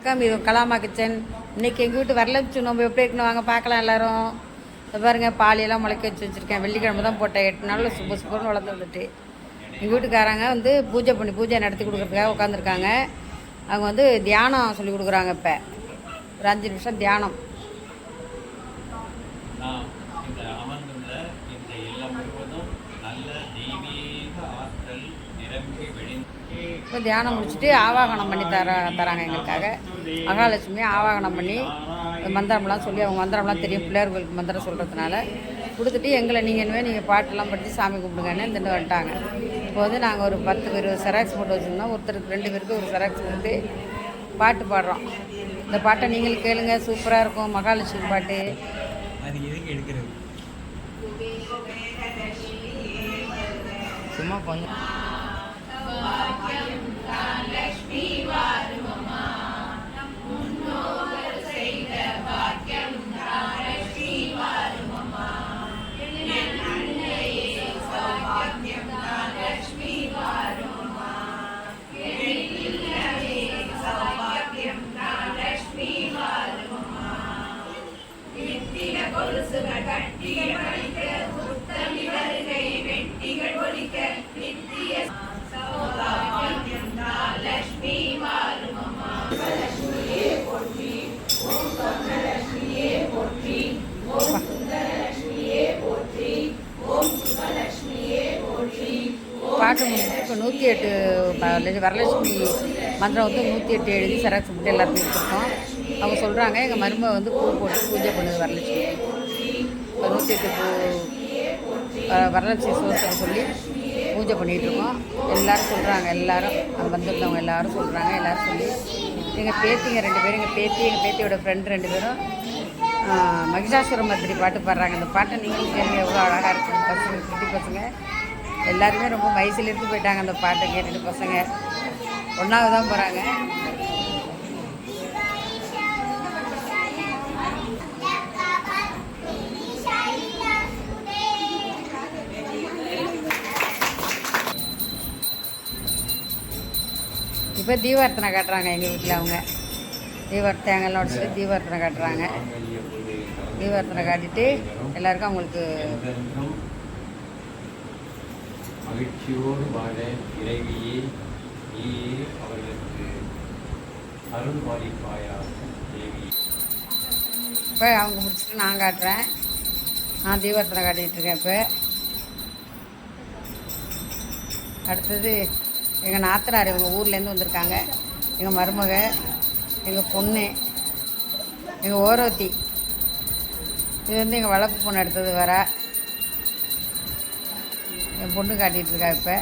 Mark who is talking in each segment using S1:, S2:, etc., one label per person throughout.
S1: இது கலாமா கிச்சன். இன்றைக்கி எங்கள் வீட்டு வரலட்சுமி நோம்பு எப்படி இருக்குன்னு வாங்க பார்க்கலாம் எல்லோரும். இதை பாருங்கள், பாலியெல்லாம் முளைக்க வச்சுருக்கேன். வெள்ளிக்கிழமை தான் போட்டேன். 8 நாளில் சூப்பர்னு வளர்ந்து வந்துட்டு. எங்கள் வீட்டுக்காரங்க வந்து பூஜை நடத்தி கொடுக்குறதுக்காக உட்காந்துருக்காங்க. அவங்க வந்து தியானம் சொல்லி கொடுக்குறாங்க. இப்போ ஒரு 5 நிமிஷம் தியானம். இப்போ தியானம் முடிச்சுட்டு ஆவாகனம் பண்ணி தராங்க எங்களுக்காக. மகாலட்சுமி ஆவாகனம் பண்ணி மந்திரம்லாம் சொல்லி, அவங்க மந்திரம்லாம் தெரியும், பிள்ளையார்களுக்கு மந்திரம் சொல்கிறதுனால கொடுத்துட்டு எங்களை நீங்கள் பாட்டெல்லாம் படித்து சாமி கும்பிடுங்கன்னு திண்டு வந்துட்டாங்க. இப்போ வந்து நாங்கள் ஒரு 10 பேர் செராக்ஸ் போட்டு வச்சுருந்தோம். ஒருத்தருக்கு 2 பேருக்கு ஒரு செராக்ஸ் போட்டு பாட்டு பாடுறோம். இந்த பாட்டை நீங்களும் கேளுங்க, சூப்பராக இருக்கும். மகாலட்சுமி பாட்டு.
S2: சும்மா கொஞ்சம்
S1: பாட்டு முடிச்சுட்டு இப்போ 108 வரலட்சுமி மந்திரம் வந்து 108 எழுதி செராக்ஸ் போட்டு எல்லாருக்கும் கொடுத்துருக்கோம். அவங்க சொல்கிறாங்க, எங்கள் மருமக வந்து பூ போட்டு பூஜை பண்ணுது வரலட்சுமி. இப்போ 108 வரலட்சுமி சோத்திரம் சொல்லி பூஜை பண்ணிகிட்ருக்கோம். எல்லோரும் சொல்கிறாங்க, எல்லோரும் அங்கே வந்திருந்தவங்க எல்லோரும் சொல்கிறாங்க. எல்லோரும் சொல்லி எங்கள் பேத்திங்க 2 பேரும், எங்கள் பேத்தியோட ஃப்ரெண்டு 2 பேரும் மகிஷாசுர மர்த்தினி பாட்டு பாடுறாங்க. இந்த பாட்டை நீங்களும் கேள்வி எவ்வளோ அழகாக இருக்குது. பசங்க, குட்டி பசங்க எல்லாருமே ரொம்ப வயசுலேருந்து போயிட்டாங்க. அந்த பாட்டை கேட்டுட்டு பசங்க 1ஆவது தான் போகிறாங்க. இப்போ தீபார்த்தனை காட்டுறாங்க எங்கள் வீட்டில். அவங்க தேங்காய்லாம் உடச்சிட்டு தீபார்த்தனை காட்டுறாங்க. தீபார்த்தனை காட்டிட்டு எல்லாருக்கும் அவங்களுக்கு
S3: மகிழ்ச்சியோடு வாழ இறைவியே நீயே அவர்களுக்கு அருள் பாலிப்பாயாக தேவி.
S1: இப்போ அவங்க முடிச்சுட்டு நான் காட்டுறேன். நான் தீபார்த்தனை காட்டிகிட்டு இருக்கேன். இப்போ அடுத்தது எங்கள் நாத்தனார், இவங்க ஊர்லேருந்து வந்திருக்காங்க. எங்கள் மருமக, எங்கள் பொண்ணு, எங்கள் ஓரோத்தி. இது வந்து எங்கள் வளர்ப்பு பொண்ணு எடுத்தது வேற. என் பொண்ணு காட்டிகிட்ருக்கா. இப்போ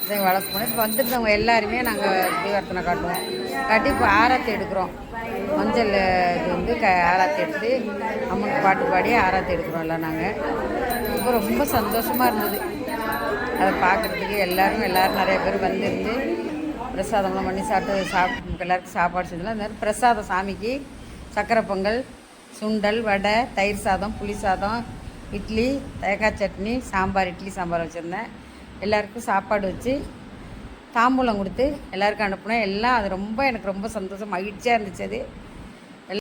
S1: இதை வளர்ப்பு பொண்ணு. இப்போ வந்துருந்தவங்க எல்லாருமே நாங்கள் தீபார்த்தனை காட்டுவோம். காட்டி இப்போ ஆராத்தி எடுக்கிறோம். மஞ்சள் இது வந்து ஆராத்தி எடுத்து அம்மனுக்கு பாட்டு பாடி ஆராத்தி எடுக்கிறோம் எல்லாம் நாங்கள். இப்போ ரொம்ப சந்தோஷமாக இருந்தது அதை பார்க்குறதுக்கு. எல்லோரும் நிறைய பேர் வந்துருந்து பிரசாதம்லாம் பண்ணி சாப்பிட்டு எல்லாருக்கும் சாப்பாடு செஞ்சலாம். இந்த மாதிரி பிரசாதம் சாமிக்கு சக்கரை பொங்கல், சுண்டல், வடை, தயிர் சாதம், புளி சாதம், இட்லி, தேங்காய் சட்னி, சாம்பார், இட்லி சாம்பார் வச்சுருந்தேன். எல்லாருக்கும் சாப்பாடு வச்சு தாம்பூலம் கொடுத்து எல்லாருக்கும் அனுப்புனேன். எல்லாம் அது எனக்கு ரொம்ப சந்தோஷம், மகிழ்ச்சியாக இருந்துச்சு. அது